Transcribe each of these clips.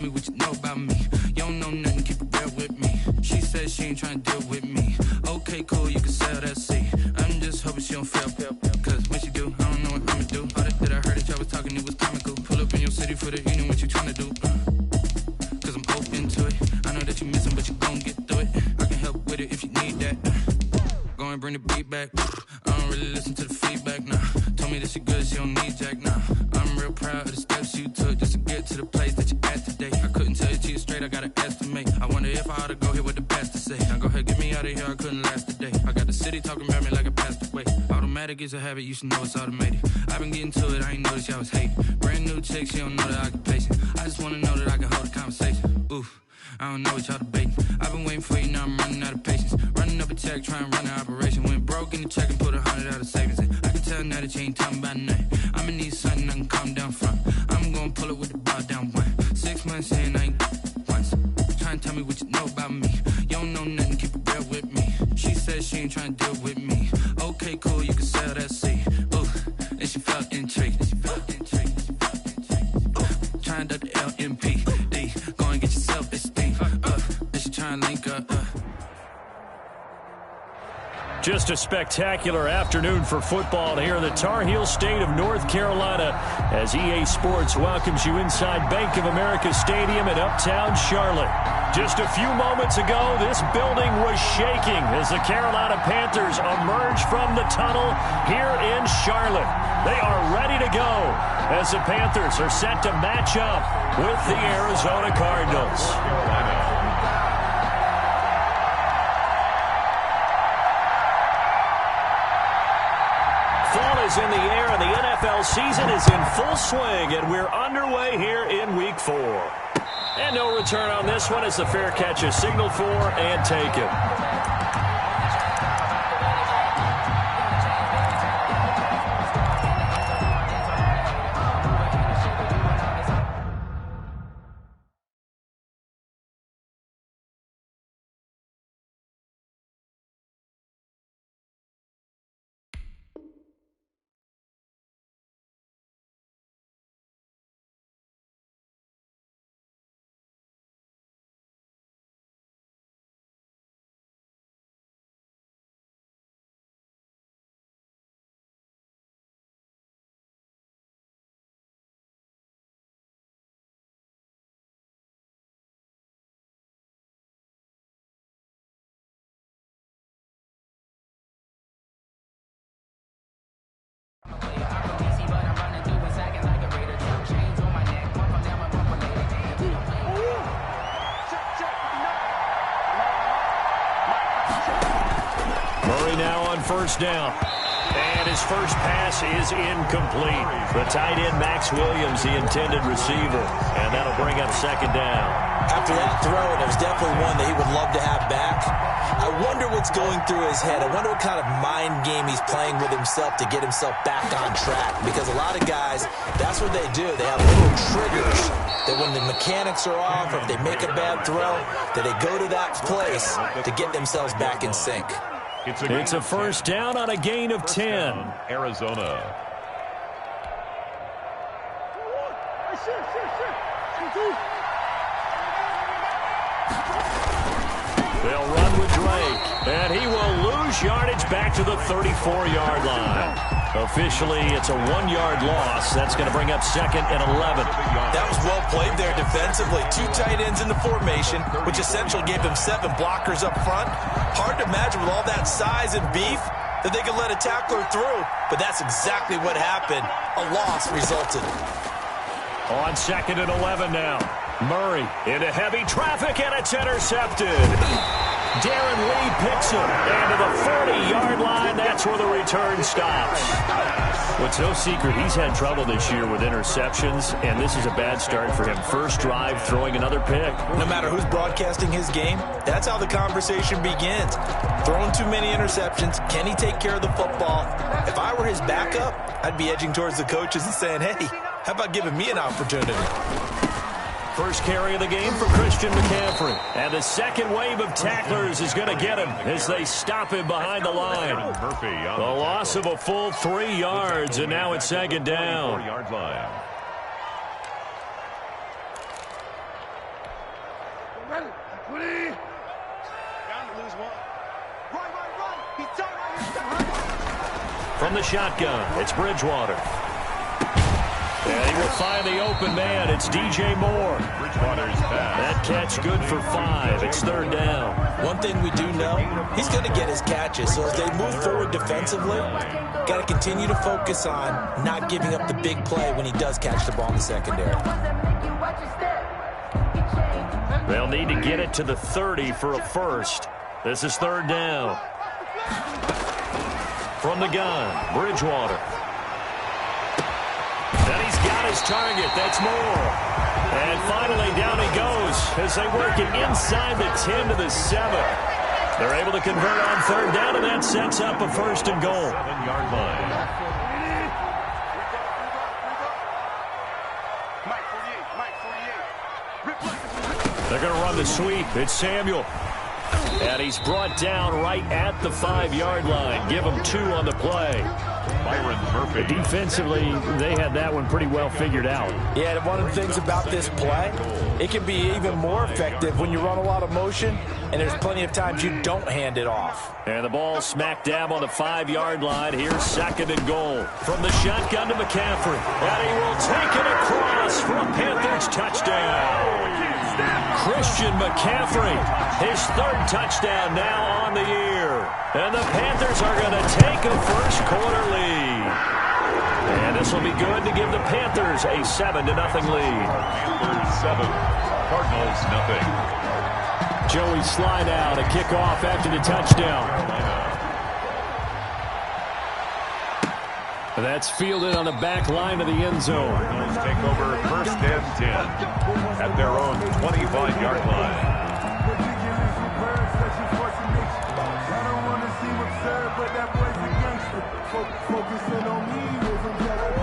me what you know about me. You don't know nothing, keep it real with me. She said she ain't trying to deal with me. Okay, cool, you can sell that seat. I'm just hoping she don't fail. Cause when she do, I don't know what I'ma do. All that I heard that y'all was talking, it was comical. Pull up in your city for the evening, what you trying to do? Cause I'm open to it. I know that you missing, but you gon' get through it. I can help with it if you need that. Go and bring the beat back. I don't really listen to the feedback, nah. Told me that she good, she don't need Jack, nah. I'm real proud of the steps you took just to get to the place that you're at today. I couldn't tell it to you straight, I gotta estimate. I wonder if I ought to go here with the best to say. Now go ahead, get me out of here, I couldn't last a day. I got the city talking about me like I passed away. Automatic is a habit, you should know it's automated. I've been getting to it, I ain't noticed y'all was hating. Brand new chick, she don't know the occupation. I just wanna know that I can hold a conversation. Oof, I don't know what y'all debating. I've been waiting for you, now I'm running out of patience. Running up a check, trying to run an operation. Went broke in the check and put 100 out of savings in. I can tell now that you ain't talking about nothing. I'ma need something I can calm down from. I'm gonna pull it with the bar down one. 6 months in, I ain't once. Trying to tell me what you know about me. You don't know nothing, keep it real with me. She said she ain't trying to deal with me. Okay, cool, you can sell that seat. Ooh, and she felt intrigued. Trying to the LMP. Go and get your self-esteem. And she trying to link up. Just a spectacular afternoon for football here in the Tar Heel state of North Carolina as EA Sports welcomes you inside Bank of America Stadium in uptown Charlotte. Just a few moments ago, this building was shaking as the Carolina Panthers emerged from the tunnel here in Charlotte. They are ready to go as the Panthers are set to match up with the Arizona Cardinals. Fall is in the air, and the NFL season is in full swing, and we're underway here in Week 4. And no return on this one as the fair catch is signaled for and taken. Murray now on first down. And his first pass is incomplete. The tight end, Max Williams, the intended receiver. And that'll bring up second down. After that throw, and it was definitely one that he would love to have back. I wonder what's going through his head. I wonder what kind of mind game he's playing with himself to get himself back on track. Because a lot of guys, that's what they do. They have little triggers that when the mechanics are off or if they make a bad throw, that they go to that place to get themselves back in sync. It's a first down on a gain of 10. Arizona. They'll run with Drake, and he will lose yardage back to the 34-yard line. Officially, it's a 1-yard loss. That's going to bring up second and 11. That was well played there defensively. 2 tight ends in the formation, which essentially gave them 7 blockers up front. Hard to imagine with all that size and beef that they could let a tackler through, but that's exactly what happened. A loss resulted. On second and 11 now. Murray into heavy traffic, and it's intercepted. Darren Lee picks him, and to the 40-yard line, that's where the return stops. What's no secret, he's had trouble this year with interceptions, and this is a bad start for him. First drive, throwing another pick. No matter who's broadcasting his game, that's how the conversation begins. Throwing too many interceptions, can he take care of the football? If I were his backup, I'd be edging towards the coaches and saying, hey, how about giving me an opportunity? First carry of the game for Christian McCaffrey. And the second wave of tacklers is going to get him as they stop him behind the line. The loss of a full 3 yards, and now it's second down. From the shotgun, it's Bridgewater. And he will find the open man. It's DJ Moore. Bridgewater's pass. That catch good for 5. It's third down. One thing we do know, he's going to get his catches. So as they move forward defensively, got to continue to focus on not giving up the big play when he does catch the ball in the secondary. They'll need to get it to the 30 for a first. This is third down. From the gun, Bridgewater. And he's got his target. That's Moore. And finally, down he goes as they work it inside the 10 to the 7. They're able to convert on third down, and that sets up a first and goal. 7-yard line. They're going to run the sweep. It's Samuel. And he's brought down right at the 5-yard line. Give him 2 on the play. Byron Murphy. Defensively, they had that one pretty well figured out. Yeah, and one of the things about this play, it can be even more effective when you run a lot of motion, and there's plenty of times you don't hand it off. And the ball smack dab on the 5-yard line. Here's second and goal. From the shotgun to McCaffrey. And he will take it across for a Panthers touchdown. Christian McCaffrey, his third touchdown now on the year. And the Panthers are going to take a first quarter lead. And this will be good to give the Panthers a 7-0 lead. Panthers 7, Cardinals nothing. Joey slide out, a kickoff after the touchdown. That's fielded on the back line of the end zone. Cardinals take over first and 10 at their own 25-yard line.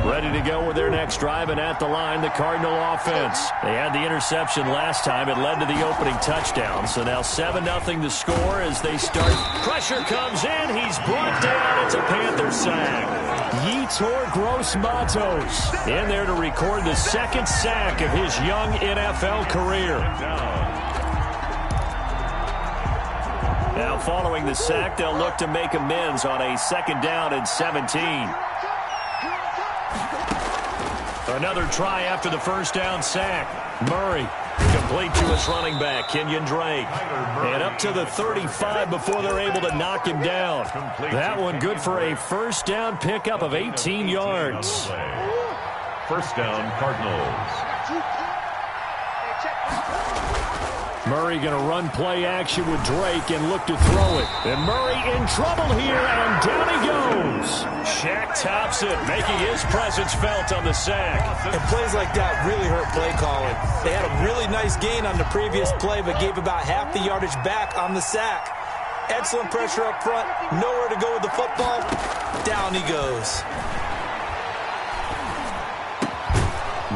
Ready to go with their next drive, and at the line, the Cardinal offense. They had the interception last time. It led to the opening touchdown. So now 7-0 to score as they start. Pressure comes in. He's brought down. It's a Panther sack. Yetur Gross-Matos in there to record the second sack of his young NFL career. Now following the sack, they'll look to make amends on a 2nd down and 17. Another try after the first down sack. Murray complete to his running back, Kenyon Drake. And up to the 35 before they're able to knock him down. That one good for a first down pickup of 18 yards. First down, Cardinals. Murray going to run play action with Drake and look to throw it. And Murray in trouble here, and down he goes. Shaq tops it, making his presence felt on the sack. And plays like that really hurt play calling. They had a really nice gain on the previous play, but gave about half the yardage back on the sack. Excellent pressure up front, nowhere to go with the football. Down he goes.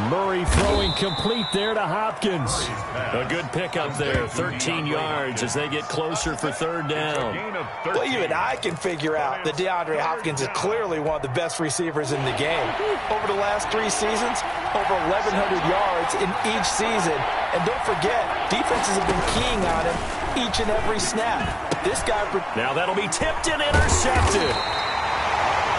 Murray throwing complete there to Hopkins. A good pickup there, 13 yards as they get closer for third down. Well, even I can figure out that DeAndre Hopkins is clearly one of the best receivers in the game. Over the last 3 seasons, over 1,100 yards in each season. And don't forget, defenses have been keying on him each and every snap. This guy... Now that'll be tipped and intercepted.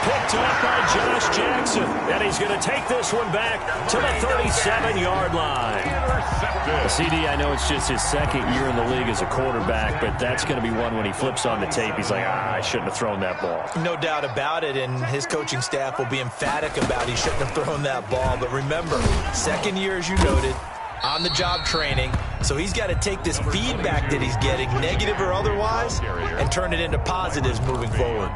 Picked up by Josh Jackson. And he's going to take this one back to the 37-yard line. CD, I know it's just his 2nd year in the league as a quarterback, but that's going to be one when he flips on the tape. He's like, I shouldn't have thrown that ball. No doubt about it, and his coaching staff will be emphatic about he shouldn't have thrown that ball. But remember, 2nd year, as you noted, on-the-job training. So he's got to take this feedback that he's getting, negative or otherwise, and turn it into positives moving forward.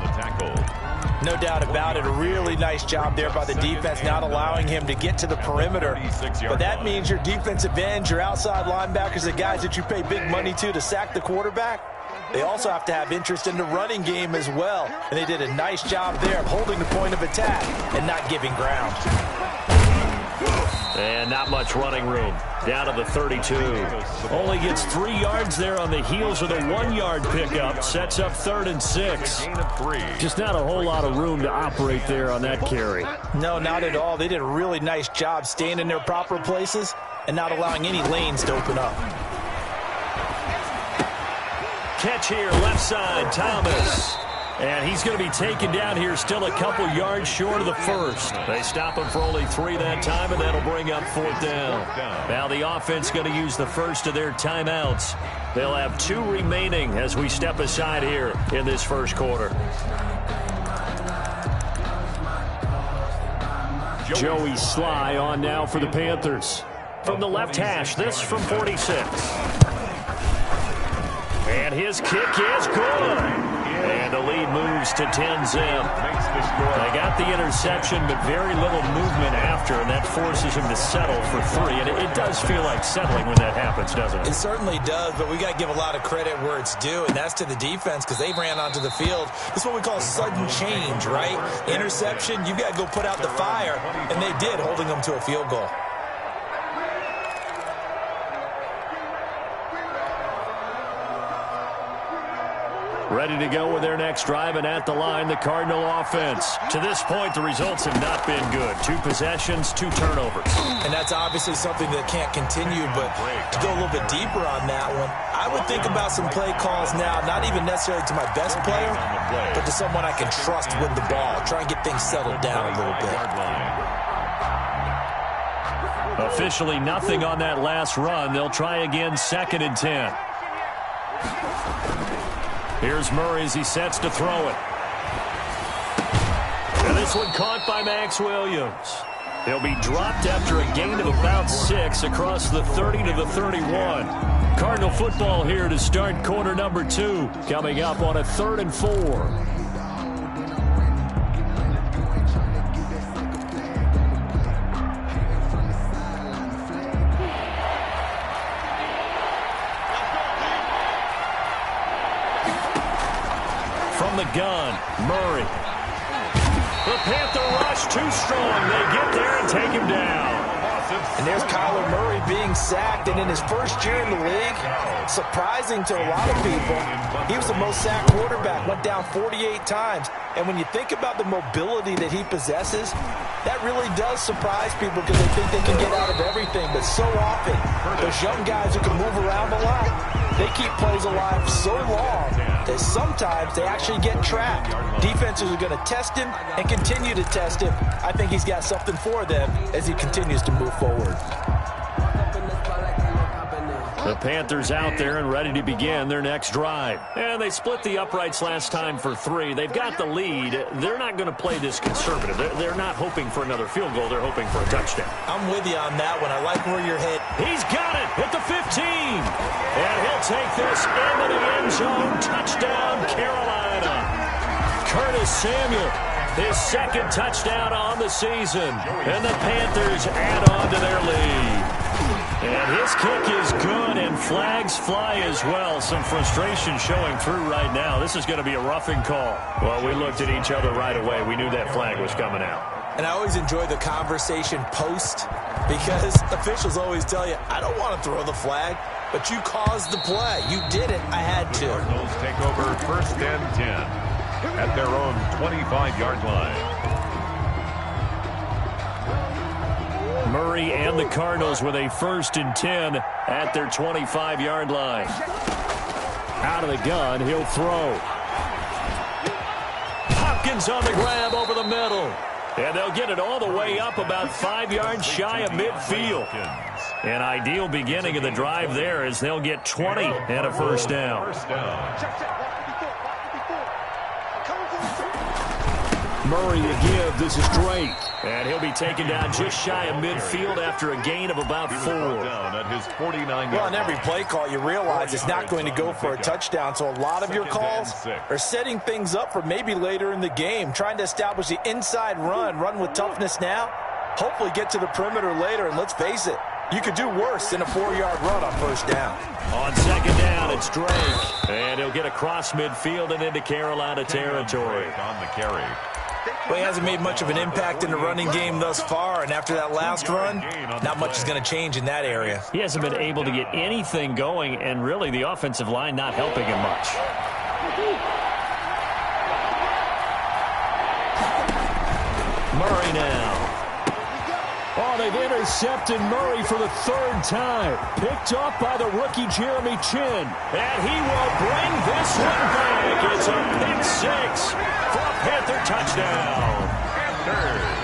No doubt about it. A really nice job there by the defense, not allowing him to get to the perimeter. But that means your defensive ends, your outside linebackers, the guys that you pay big money to sack the quarterback, they also have to have interest in the running game as well. And they did a nice job there of holding the point of attack and not giving ground. And not much running room. Down to the 32. Only gets 3 yards there on the heels of the 1-yard pickup. Sets up 3rd and 6. Just not a whole lot of room to operate there on that carry. No, not at all. They did a really nice job staying in their proper places and not allowing any lanes to open up. catch here, left side, Thomas. And he's going to be taken down here, still a couple yards short of the first. They stop him for only 3 that time, and that'll bring up 4th down. Now the offense going to use the first of their timeouts. They'll have 2 remaining as we step aside here in this first quarter. Joey Sly on now for the Panthers. From the left hash, this from 46. And his kick is good. And the lead moves to 10-zip. They got the interception, but very little movement after, and that forces him to settle for 3. And it does feel like settling when that happens, doesn't it? It certainly does, but we got to give a lot of credit where it's due, and that's to the defense because they ran onto the field. This is what we call sudden change, right? Interception, you've got to go put out the fire, and they did, holding them to a field goal. Ready to go with their next drive, and at the line, the Cardinal offense. To this point, the results have not been good. 2 possessions, 2 turnovers. And that's obviously something that can't continue, but to go a little bit deeper on that one, I would think about some play calls now, not even necessarily to my best player, but to someone I can trust with the ball. Try and get things settled down a little bit. Officially nothing on that last run. They'll try again, 2nd and 10. Here's Murray as he sets to throw it. And this one caught by Max Williams. He'll be dropped after a gain of about 6 across the 30 to the 31. Cardinal football here to start quarter number 2. Coming up on a 3rd and 4. The gun, Murray. The Panther rush too strong. They get there and take him down. And there's Kyler Murray being sacked, and in his first year in the league, surprising to a lot of people, he was the most sacked quarterback, went down 48 times. And when you think about the mobility that he possesses, that really does surprise people because they think they can get out of everything. But so often, those young guys who can move around a lot, they keep plays alive so long that sometimes they actually get trapped. Defenses are going to test him and continue to test him. I think he's got something for them as he continues to move forward. The Panthers out there and ready to begin their next drive. And they split the uprights last time for 3. They've got the lead. They're not going to play this conservative. They're not hoping for another field goal. They're hoping for a touchdown. I'm with you on that one. I like where you're headed. He's got it at the 15. And he'll take this into the end zone. Touchdown, Carolina. Curtis Samuel, his 2nd touchdown on the season. And the Panthers add on to their lead. And his kick is good, and flags fly as well. Some frustration showing through right now. This is going to be a roughing call. Well, we looked at each other right away. We knew that flag was coming out. And I always enjoy the conversation post because officials always tell you, I don't want to throw the flag, but you caused the play. You did it. I had to. Cardinals take over 1st and 10 at their own 25-yard line. Murray and the Cardinals with a 1st and 10 at their 25-yard line. Out of the gun, he'll throw. Hopkins on the grab over the middle. And they'll get it all the way up about 5 yards shy of midfield. An ideal beginning of the drive there as they'll get 20 and a 1st down. Murray to give. This is Drake. And he'll be taken down just shy of midfield after a gain of about 4. Well, on every play call, you realize it's not going to go for a touchdown. So a lot of your calls are setting things up for maybe later in the game, trying to establish the inside run with toughness now, hopefully get to the perimeter later. And let's face it, you could do worse than a 4-yard run on 1st down. On 2nd down, it's Drake. And he'll get across midfield and into Carolina territory. On the carry. Well, he hasn't made much of an impact in the running game thus far, and after that last run, not much is going to change in that area. He hasn't been able to get anything going, and really the offensive line not helping him much. Murray now. Oh, they they've intercepted Murray for the third time. Picked off by the rookie Jeremy Chin. And he will bring this one back. It's a pick six for a Panther touchdown. Panthers.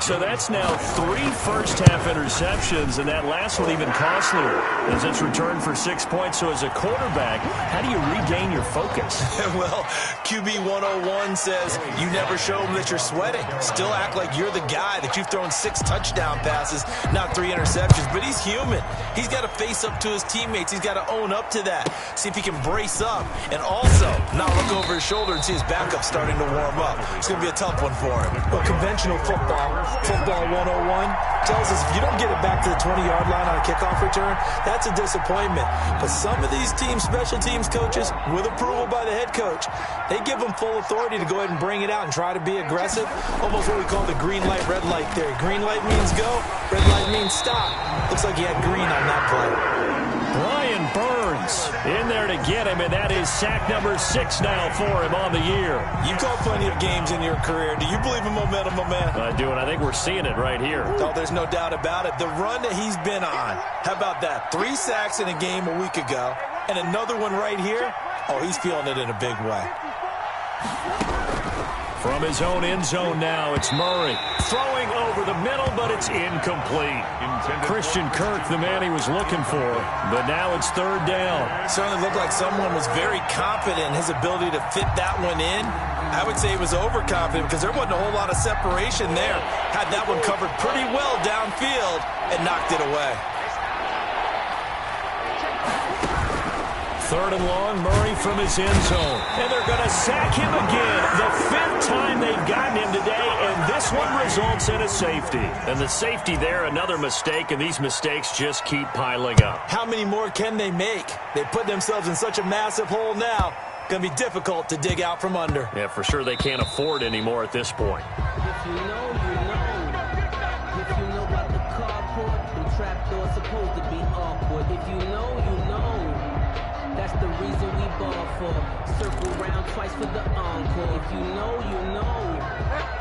So that's now 3 first-half interceptions, and that last one even costlier as it's returned for 6 points. So as a quarterback, how do you regain your focus? Well, QB 101 says you never show them that you're sweating. Still act like you're the guy, that you've thrown 6 touchdown passes, not 3 interceptions. But he's human. He's got to face up to his teammates. He's got to own up to that. See if he can brace up and also not look over his shoulder and see his backup starting to warm up. It's going to be a tough one for him. But conventional football 101 tells us if you don't get it back to the 20-yard line on a kickoff return, that's a disappointment. But some of these teams, special teams coaches, with approval by the head coach, they give them full authority to go ahead and bring it out and try to be aggressive. Almost what we call the green light, red light theory. Green light means go, red light means stop. Looks like he had green on that play. Brian Burns in there to get him, and that is sack number 6 now for him on the year. You've called plenty of games in your career. Do you believe in momentum, my man? I do, and I think we're seeing it right here. Oh, there's no doubt about it. The run that he's been on, how about that? 3 sacks in a game a week ago, and another one right here. Oh, he's feeling it in a big way. From his own end zone now, it's Murray. Throwing over the middle, but it's incomplete. Christian Kirk, the man he was looking for, but now it's 3rd down. Certainly looked like someone was very confident in his ability to fit that one in. I would say he was overconfident because there wasn't a whole lot of separation there. Had that one covered pretty well downfield and knocked it away. 3rd and long, Murray from his end zone. And they're going to sack him again. The 5th time they've gotten him today, and this one results in a safety. And the safety there, another mistake, and these mistakes just keep piling up. How many more can they make? They put themselves in such a massive hole now. Going to be difficult to dig out from under. Yeah, for sure they can't afford anymore at this point. If you know, you know. If you know about the carport, the trapdoor's supposed to be awkward. If you know, you know. That's the reason we ball for. Circle round twice for the encore. If you know, you know.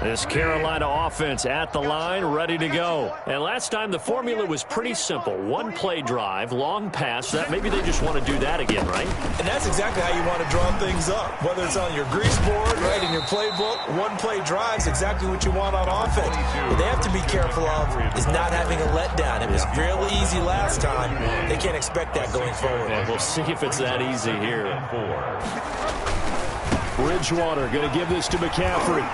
This Carolina offense at the line, ready to go. And last time the formula was pretty simple. 1-play drive, long pass. That maybe they just want to do that again, right? And that's exactly how you want to draw things up. Whether it's on your grease board, right, in your playbook, 1-play drive is exactly what you want on offense. What they have to be careful of is not having a letdown. It was real easy last time. They can't expect that going forward. Well, we'll see if it's that easy here. Bridgewater going to give this to McCaffrey.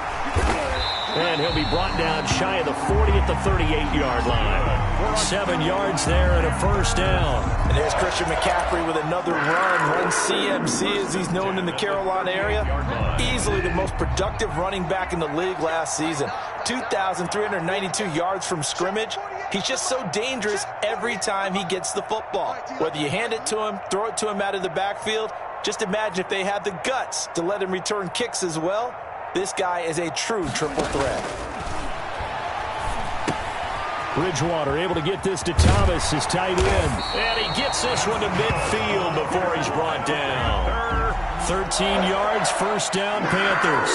And he'll be brought down shy of the 40 at the 38-yard line. 7 yards there and a 1st down. And there's Christian McCaffrey with another run CMC as he's known in the Carolina area. Easily the most productive running back in the league last season. 2,392 yards from scrimmage. He's just so dangerous every time he gets the football. Whether you hand it to him, throw it to him out of the backfield, just imagine if they had the guts to let him return kicks as well. This guy is a true triple threat. Bridgewater able to get this to Thomas, his tight end. And he gets this one to midfield before he's brought down. 13 yards, 1st down, Panthers.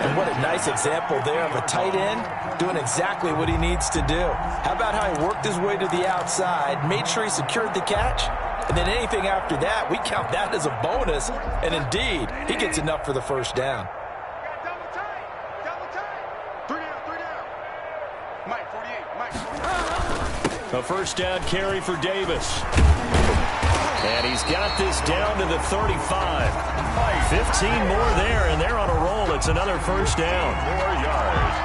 And what a nice example there of a tight end doing exactly what he needs to do. How about how he worked his way to the outside, made sure he secured the catch, and then anything after that, we count that as a bonus. And indeed, he gets enough for the 1st down. A 1st down carry for Davis. And he's got this down to the 35. 15 more there, and they're on a roll. It's another 1st down. 4 yards.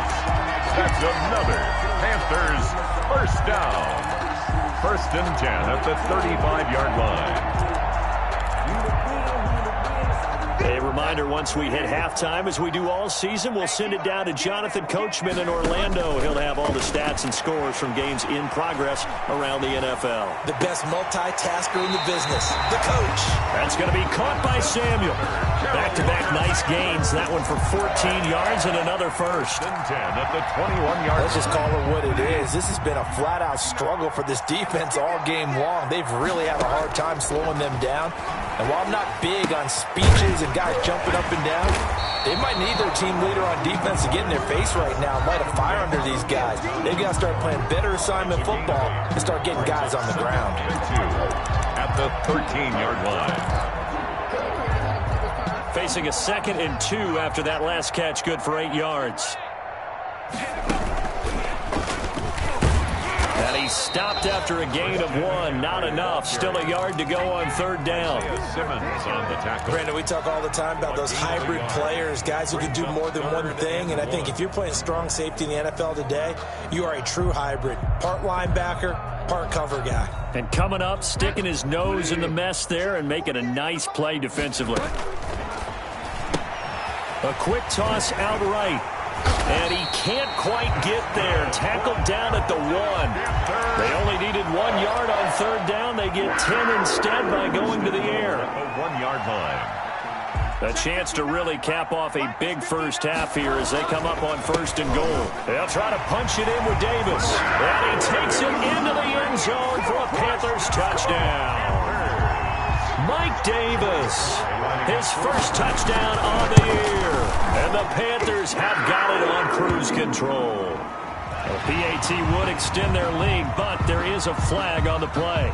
That's another Panthers 1st down. 1st and 10 at the 35-yard line. A reminder, once we hit halftime, as we do all season, we'll send it down to Jonathan Coachman in Orlando. He'll have all the stats and scores from games in progress around the NFL. The best multitasker in the business, the coach. That's going to be caught by Samuel. Back-to-back nice gains. That one for 14 yards and another 1st. 10 at the 21-yard. Let's just call it what it is. This has been a flat-out struggle for this defense all game long. They've really had a hard time slowing them down. And while I'm not big on speeches and guys jumping up and down. They might need their team leader on defense to get in their face right now and light a fire under these guys. They've got to start playing better assignment football and start getting guys on the ground. At the 13-yard line. Facing a 2nd and 2 after that last catch, good for 8 yards. And he stopped after a gain of 1. Not enough. Still a yard to go on 3rd down. Simmons on the tackle. Brandon, we talk all the time about those hybrid players, guys who can do more than one thing. And I think if you're playing strong safety in the NFL today, you are a true hybrid. Part linebacker, part cover guy. And coming up, sticking his nose in the mess there and making a nice play defensively. A quick toss out right. And he can't quite get there. Tackled down at the 1. They only needed 1 yard on 3rd down. They get 10 instead by going to the air. At the 1-yard line. A chance to really cap off a big first half here as they come up on 1st and goal. They'll try to punch it in with Davis. And he takes it into the end zone for a Panthers touchdown. Mike Davis, his first touchdown on the year. And the Panthers have got it on cruise control. The PAT would extend their lead, but there is a flag on the play.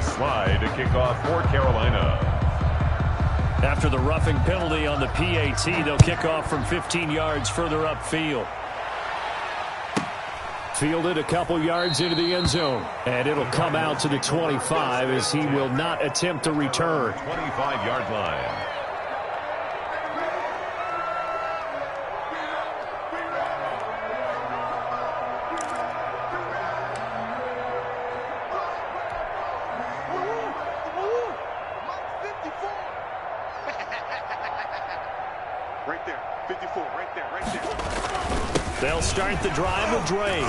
Slide to kick off for Carolina. After the roughing penalty on the PAT, they'll kick off from 15 yards further upfield. Fielded a couple yards into the end zone. And it'll come out to the 25 as he will not attempt to return. 25-yard line. They'll start the drive with Drake.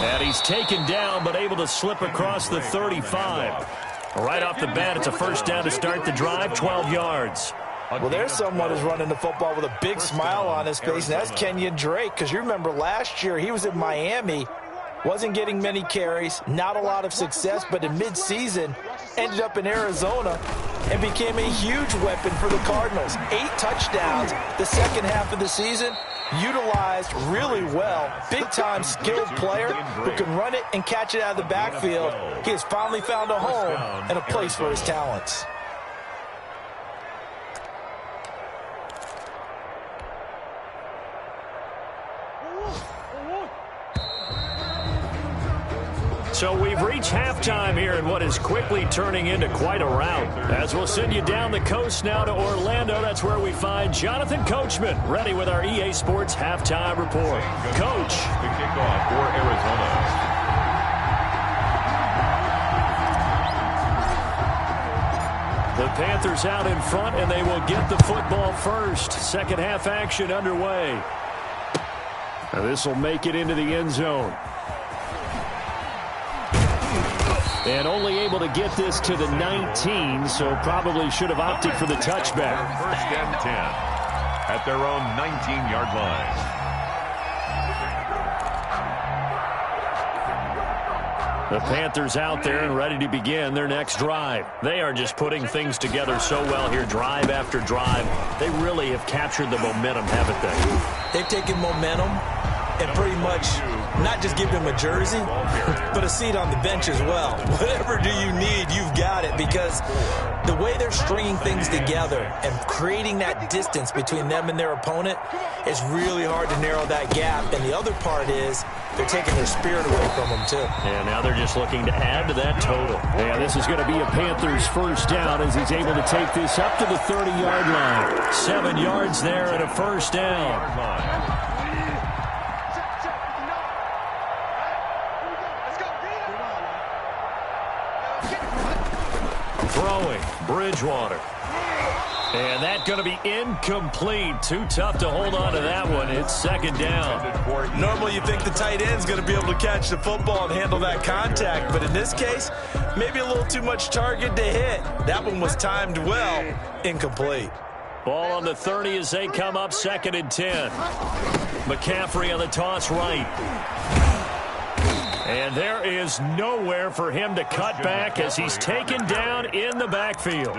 And he's taken down, but able to slip across the 35. Right off the bat, it's a first down to start the drive, 12 yards. Well, there's someone who's running the football with a big smile on his face, and that's Kenyon Drake. Because you remember last year, he was in Miami, wasn't getting many carries, not a lot of success, but in midseason, ended up in Arizona and became a huge weapon for the Cardinals. 8 touchdowns the second half of the season, utilized really well. Big-time skilled player who can run it and catch it out of the backfield. He has finally found a home and a place for his talents. So we've reached halftime here in what is quickly turning into quite a rout. As we'll send you down the coast now to Orlando, that's where we find Jonathan Coachman, ready with our EA Sports Halftime Report. Coach. The kickoff for Arizona. The Panthers out in front, and they will get the football first. Second half action underway. Now this will make it into the end zone. And only able to get this to the 19, so probably should have opted for the touchback. First and 10 at their own 19-yard line. The Panthers out there and ready to begin their next drive. They are just putting things together so well here, drive after drive. They really have captured the momentum, haven't they? They've taken momentum and pretty much not just give them a jersey, but a seat on the bench as well. Whatever do you need, you've got it, because the way they're stringing things together and creating that distance between them and their opponent is really hard to narrow that gap. And the other part is they're taking their spirit away from them, too. And now they're just looking to add to that total. Yeah, this is going to be a Panthers first down as he's able to take this up to the 30-yard line. 7 yards there and a first down. Throwing, Bridgewater. And that's going to be incomplete. Too tough to hold on to that one. It's second down. Normally you think the tight end's going to be able to catch the football and handle that contact, but in this case, maybe a little too much target to hit. That one was timed well. Incomplete. Ball on the 30 as they come up, 2nd and 10. McCaffrey on the toss right. And there is nowhere for him to cut back as he's taken down in the backfield.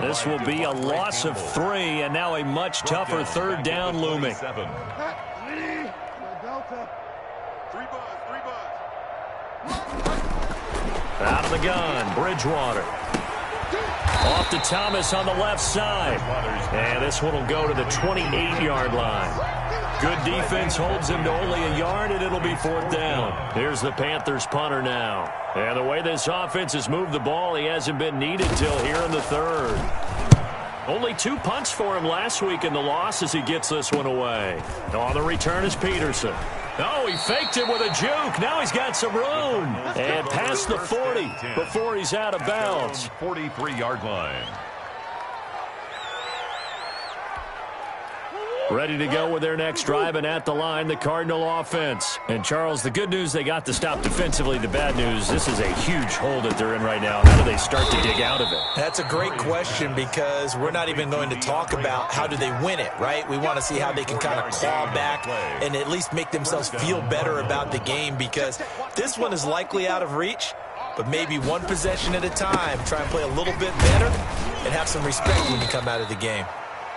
This will be a loss of 3, and now a much tougher 3rd down looming. Out of the gun, Bridgewater. Off to Thomas on the left side. And this one will go to the 28-yard line. Good defense holds him to only a yard, and it'll be 4th down. Here's the Panthers punter now. And the way this offense has moved the ball, he hasn't been needed till here in the 3rd. Only 2 punts for him last week in the loss as he gets this one away. On the return is Peterson. Oh, he faked it with a juke. Now he's got some room. And past the 40 before he's out of bounds. 43-yard line. Ready to go with their next drive, and at the line, the Cardinal offense. And, Charles, the good news, they got the stop defensively. The bad news, this is a huge hole that they're in right now. How do they start to dig out of it? That's a great question because we're not even going to talk about how do they win it, right? We want to see how they can kind of claw back and at least make themselves feel better about the game because this one is likely out of reach, but maybe one possession at a time. Try and play a little bit better and have some respect when you come out of the game.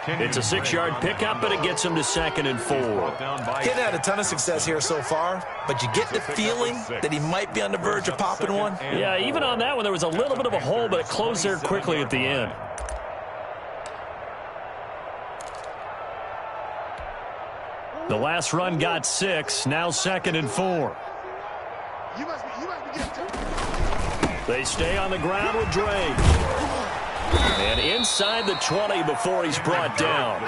It's a 6-yard pickup, but it gets him to 2nd and 4. Hadn't had a ton of success here so far, but you get the feeling that he might be on the verge of popping one. Yeah, even on that one, there was a little bit of a hole, but it closed there quickly at the end. The last run got 6, now 2nd and 4. They stay on the ground with Drake. And inside the 20 before he's brought down.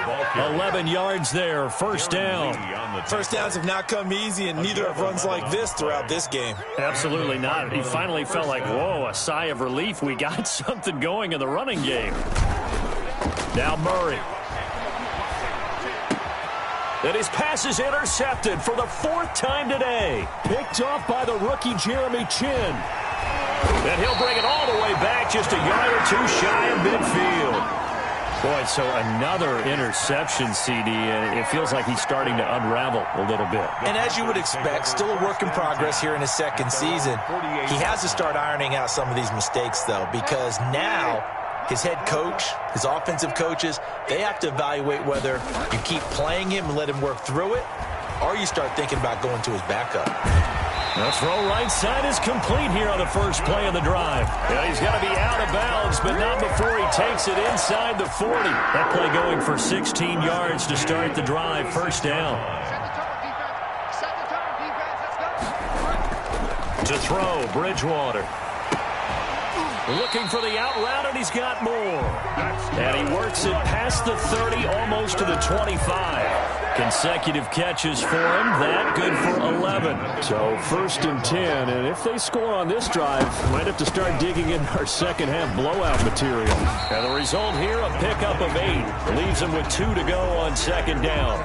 11 yards there, 1st down. First downs have not come easy, and neither have runs like this throughout this game. Absolutely not. He finally felt like, whoa, a sigh of relief. We got something going in the running game. Now Murray. And his pass is intercepted for the 4th time today. Picked off by the rookie Jeremy Chin. And he'll bring it all the way back, just a yard or 2 shy of midfield. Boy, so another interception, CD, and it feels like he's starting to unravel a little bit. And as you would expect, still a work in progress here in his 2nd season. He has to start ironing out some of these mistakes, though, because now his head coach, his offensive coaches, they have to evaluate whether you keep playing him and let him work through it, or you start thinking about going to his backup. The throw right side is complete here on the first play of the drive. Yeah, he's got to be out of bounds, but not before he takes it inside the 40. That play going for 16 yards to start the drive. 1st down. To throw, Bridgewater. Looking for the out route, and he's got more. And he works it past the 30, almost to the 25. Consecutive catches for him. That good for 11. So 1st and 10. And if they score on this drive, might have to start digging in our second-half blowout material. And the result here, a pickup of 8. Leaves him with 2 to go on 2nd down.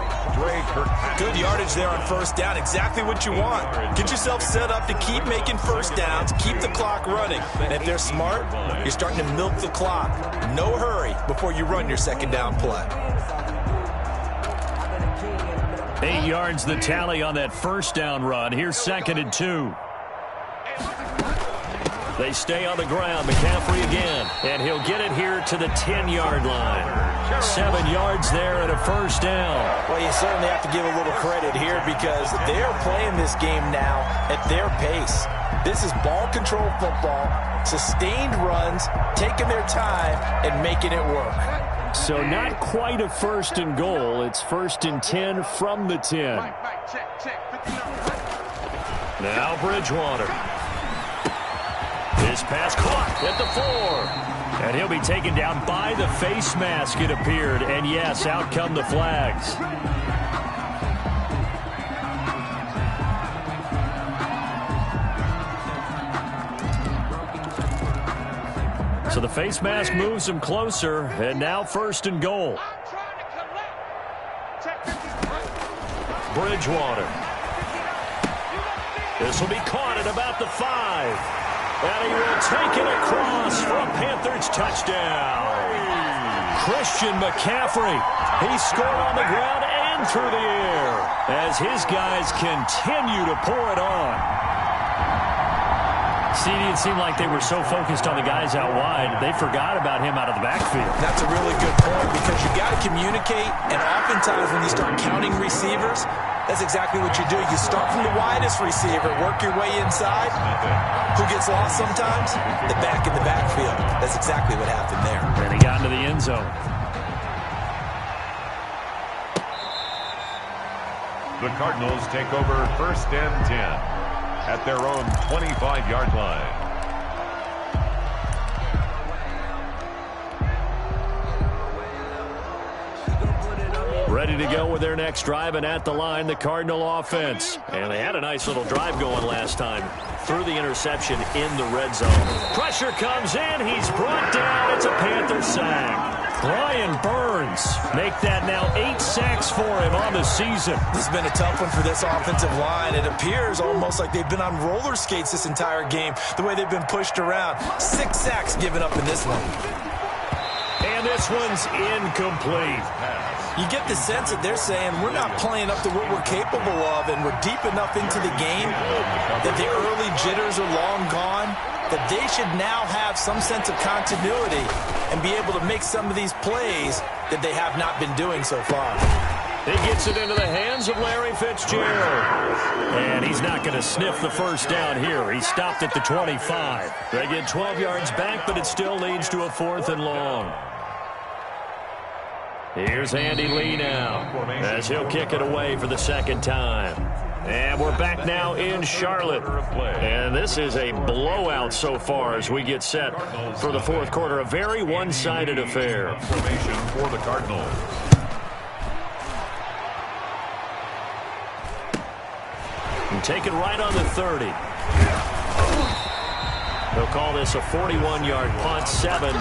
Good yardage there on 1st down. Exactly what you want. Get yourself set up to keep making 1st downs. Keep the clock running. And if they're smart, you're starting to milk the clock. No hurry before you run your 2nd down play. 8 yards the tally on that 1st down run. Here's 2nd and 2. They stay on the ground. McCaffrey again. And he'll get it here to the 10-yard line. 7 yards there and a 1st down. Well, you certainly have to give a little credit here because they're playing this game now at their pace. This is ball control football, sustained runs, taking their time and making it work. So not quite a 1st and goal. It's 1st and 10 from the 10. Now Bridgewater. His pass caught at the 4. And he'll be taken down by the face mask, it appeared. And yes, out come the flags. So the face mask moves him closer, and now 1st and goal. Bridgewater. This will be caught at about the 5. And he will take it across for a Panthers touchdown. Christian McCaffrey. He scored on the ground and through the air as his guys continue to pour it on. CD, it seemed like they were so focused on the guys out wide, they forgot about him out of the backfield. That's a really good point because you got to communicate, and oftentimes when you start counting receivers, that's exactly what you do. You start from the widest receiver, work your way inside. Who gets lost sometimes? The back in the backfield. That's exactly what happened there. And he got into the end zone. The Cardinals take over 1st and 10 at their own 25-yard line. Ready to go with their next drive, and at the line, the Cardinal offense. And they had a nice little drive going last time. Through the interception in the red zone. Pressure comes in. He's brought down. It's a Panther sack. Brian Burns make that now 8 sacks for him on the season. This has been a tough one for this offensive line. It appears almost like they've been on roller skates this entire game, the way they've been pushed around. 6 sacks given up in this one. And this one's incomplete. You get the sense that they're saying we're not playing up to what we're capable of, and we're deep enough into the game that the early jitters are long gone, that they should now have some sense of continuity and be able to make some of these plays that they have not been doing so far. He gets it into the hands of Larry Fitzgerald. And he's not going to sniff the first down here. He stopped at the 25. They get 12 yards back, but it still leads to a 4th and long. Here's Andy Lee now as he'll kick it away for the 2nd time. And we're back now in Charlotte. And this is a blowout so far as we get set for the 4th quarter. A very one-sided affair. Formation for the Cardinals. And take it right on the 30. They'll call this a 41-yard punt, 7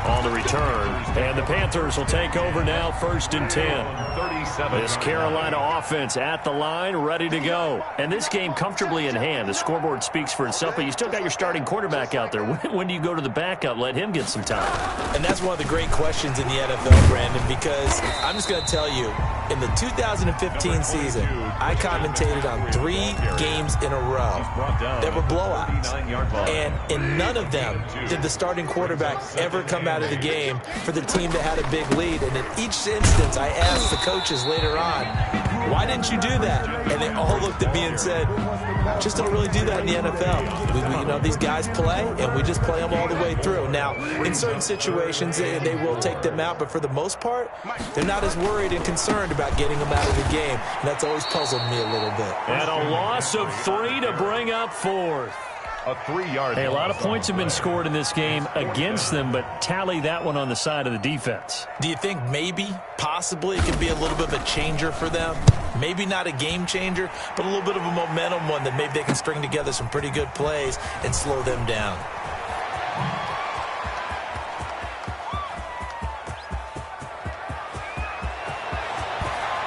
on the return. And the Panthers will take over now, 1st and 10. This Carolina offense at the line, ready to go. And this game comfortably in hand. The scoreboard speaks for itself, but you still got your starting quarterback out there. When do you go to the backup? Let him get some time. And that's one of the great questions in the NFL, Brandon, because I'm just going to tell you, in the 2015 season, I commentated on 3 games in a row that were blowouts. And in none of them did the starting quarterback ever come out of the game for the team that had a big lead. And in each instance, I asked the coaches later on, why didn't you do that? And they all looked at me and said, just don't really do that in the NFL. You know, these guys play, and we just play them all the way through. Now, in certain situations, they will take them out, but for the most part, they're not as worried and concerned about getting them out of the game. And that's always puzzled me a little bit. And a loss of 3 to bring up 4th. A 3-yard. Hey, a lot of points have been scored in this game against them, but tally that one on the side of the defense. Do you think maybe, possibly, it could be a little bit of a changer for them? Maybe not a game changer, but a little bit of a momentum one that maybe they can string together some pretty good plays and slow them down.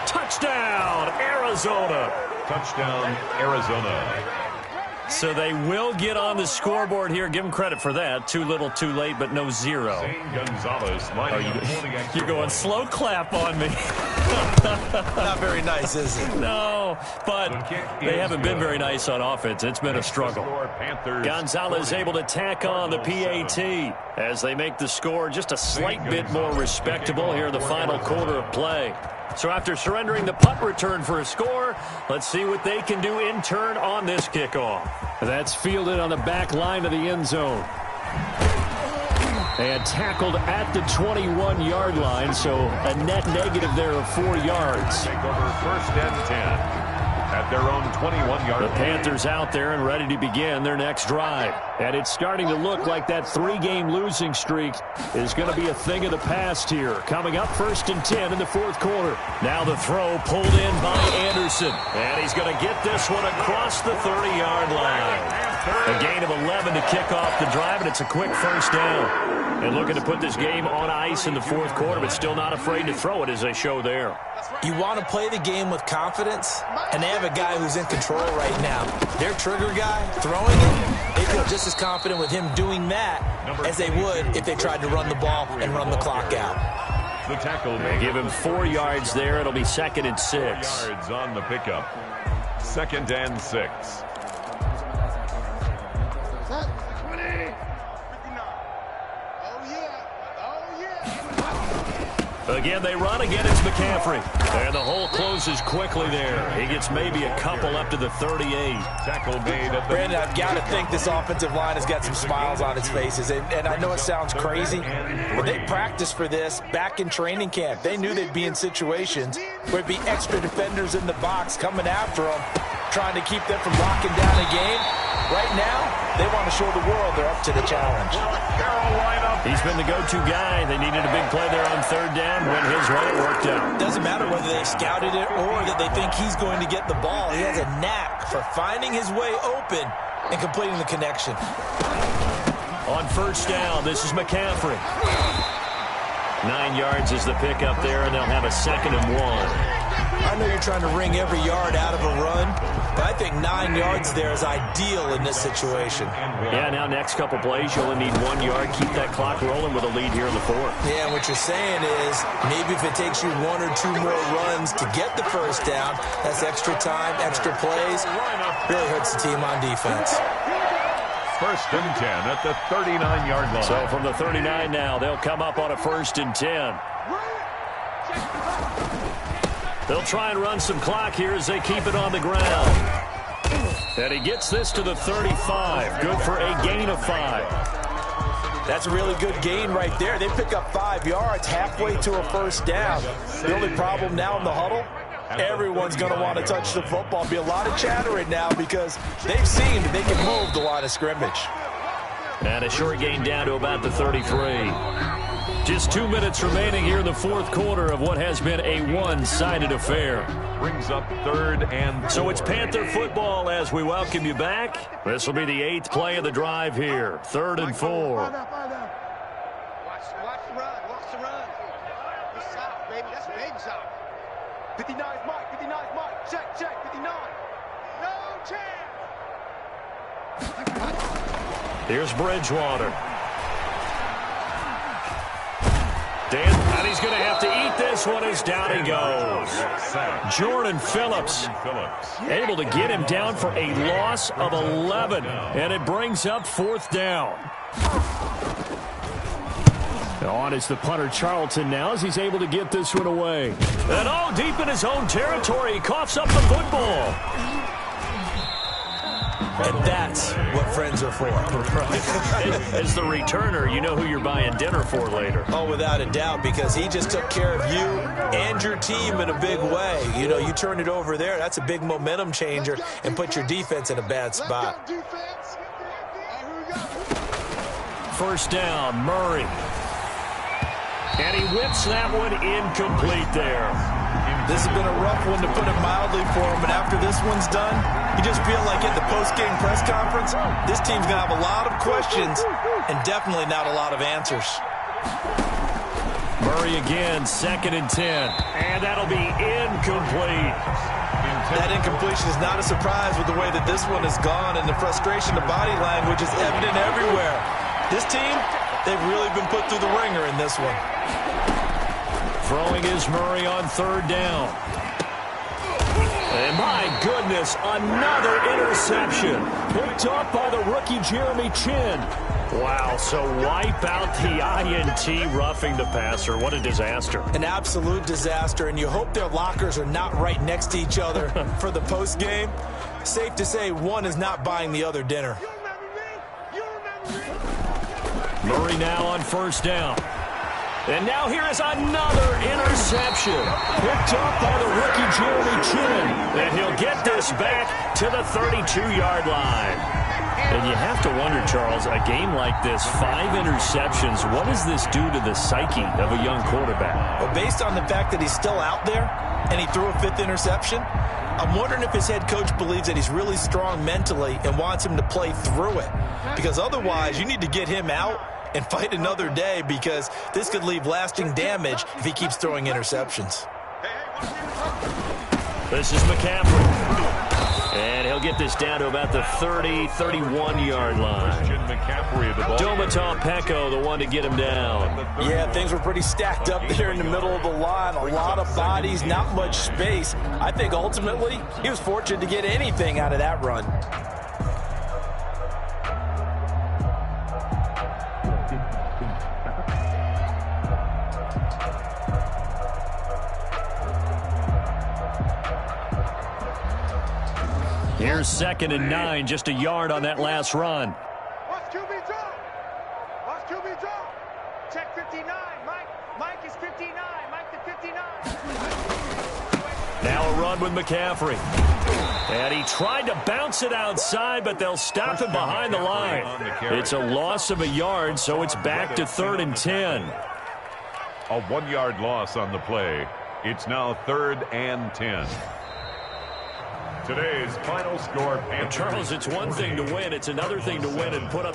Touchdown, Arizona. Touchdown, Arizona. So they will get on the scoreboard here. Give them credit for that. Too little, too late, but no 0. You're going slow clap on me. Not very nice, is it? No, but they haven't been very nice on offense. It's been a struggle. Gonzalez able to tack on the PAT as they make the score just a slight bit more respectable here in the final quarter of play. So after surrendering the punt return for a score, let's see what they can do in turn on this kickoff. That's fielded on the back line of the end zone. And tackled at the 21-yard line, so a net negative there of 4 yards. Take over 1st and 10 at their own 21-yard line. The Panthers out there and ready to begin their next drive. And it's starting to look like that 3-game losing streak is going to be a thing of the past here. Coming up 1st and 10 in the 4th quarter. Now the throw pulled in by Anderson. And he's going to get this one across the 30-yard line. A gain of 11 to kick off the drive, and it's a quick first down. And looking to put this game on ice in the fourth quarter, but still not afraid to throw it as they show there. You want to play the game with confidence, and they have a guy who's in control right now. Their trigger guy, throwing it, they feel just as confident with him doing that as they would if they tried to run the ball and run the clock out. The tackle. They give him 4 yards there. It'll be 2nd and 6. Yards on the pickup. 2nd and 6. Again, they run. Again, it's McCaffrey. And the hole closes quickly there. He gets maybe a couple up to the 38. Tackle made at the... Brandon, I've got to think this offensive line has got some smiles on its faces. And I know it sounds crazy, but they practiced for this back in training camp. They knew they'd be in situations where it'd be extra defenders in the box coming after them, trying to keep them from locking down a game. Right now, they want to show the world they're up to the challenge. He's been the go-to guy. They needed a big play there on 3rd down. Went his way, it worked out. Doesn't matter whether they scouted it or that they think he's going to get the ball. He has a knack for finding his way open and completing the connection. On 1st down, this is McCaffrey. 9 yards is the pickup there, and they'll have a 2nd and 1. I know you're trying to wring every yard out of a run, but I think 9 yards there is ideal in this situation. Yeah, now next couple plays, you only need 1 yard. Keep that clock rolling with a lead here in the 4th. Yeah, and what you're saying is maybe if it takes you 1 or 2 more runs to get the 1st down, that's extra time, extra plays. Really hurts the team on defense. 1st and 10 at the 39-yard line. So from the 39 now, they'll come up on a 1st and 10. They'll try and run some clock here as they keep it on the ground. And he gets this to the 35. Good for a gain of 5. That's a really good gain right there. They pick up 5 yards halfway to a 1st down. The only problem now in the huddle, everyone's going to want to touch the football. Be a lot of chattering now because they've seen that they can move the line of scrimmage. And a short gain down to about the 33. Just 2 minutes remaining here in the 4th quarter of what has been a one-sided affair. Brings up 3rd and 4. So it's Panther football as we welcome you back. This will be the 8th play of the drive here. 3rd and 4. Watch the run. Watch the run. It's south, baby. That's baby south. 59's Mike. 59's Mike. Check, check. 59. No chance. Here's Bridgewater. And he's going to have to eat this one as down he goes. Jordan Phillips able to get him down for a loss of 11. And it brings up 4th down. On is the punter Charlton now as he's able to get this one away. And deep in his own territory, he coughs up the football. And that's what friends are for. As the returner, you know who you're buying dinner for later. Oh, without a doubt, because he just took care of you and your team in a big way. You know, you turn it over there, that's a big momentum changer and put your defense in a bad spot. 1st down, Murray. And he whips that one incomplete there. This has been a rough one, to put it mildly, for him, but after this one's done, you just feel like at the post-game press conference, this team's going to have a lot of questions and definitely not a lot of answers. Murray again, 2nd and 10. And that'll be incomplete. That incompletion is not a surprise with the way that this one has gone, and the frustration, the body language is evident everywhere. This team, they've really been put through the ringer in this one. Throwing is Murray on 3rd down. And my goodness, another interception. Picked up by the rookie Jeremy Chin. Wow, so wipe out the INT, roughing the passer. What a disaster. An absolute disaster, and you hope their lockers are not right next to each other for the postgame. Safe to say one is not buying the other dinner. Murray now on 1st down. And now here is another interception. Picked up by the rookie Jeremy Chin. And he'll get this back to the 32-yard line. And you have to wonder, Charles, a game like this, 5 interceptions, what does this do to the psyche of a young quarterback? Well, based on the fact that he's still out there, and he threw a 5th interception. I'm wondering if his head coach believes that he's really strong mentally and wants him to play through it. Because otherwise, you need to get him out and fight another day, because this could leave lasting damage if he keeps throwing interceptions. This is McCaffrey. And he'll get this down to about the 30, 31-yard line. DomNado80's the one to get him down. Yeah, things were pretty stacked up there in the middle of the line. A lot of bodies, not much space. I think ultimately he was fortunate to get anything out of that run. Here's 2nd and 9, just a yard on that last run. Watch QB drop. Watch QB drop. Check 59. Mike is 59. Mike to 59. Now a run with McCaffrey. And he tried to bounce it outside, but they'll stop him behind the line. It's a loss of a yard, so it's back to 3rd and 10. A 1-yard loss on the play. It's now 3rd and 10. Today's final score, Panthers. Charles, it's one thing to win. It's another thing to win and put up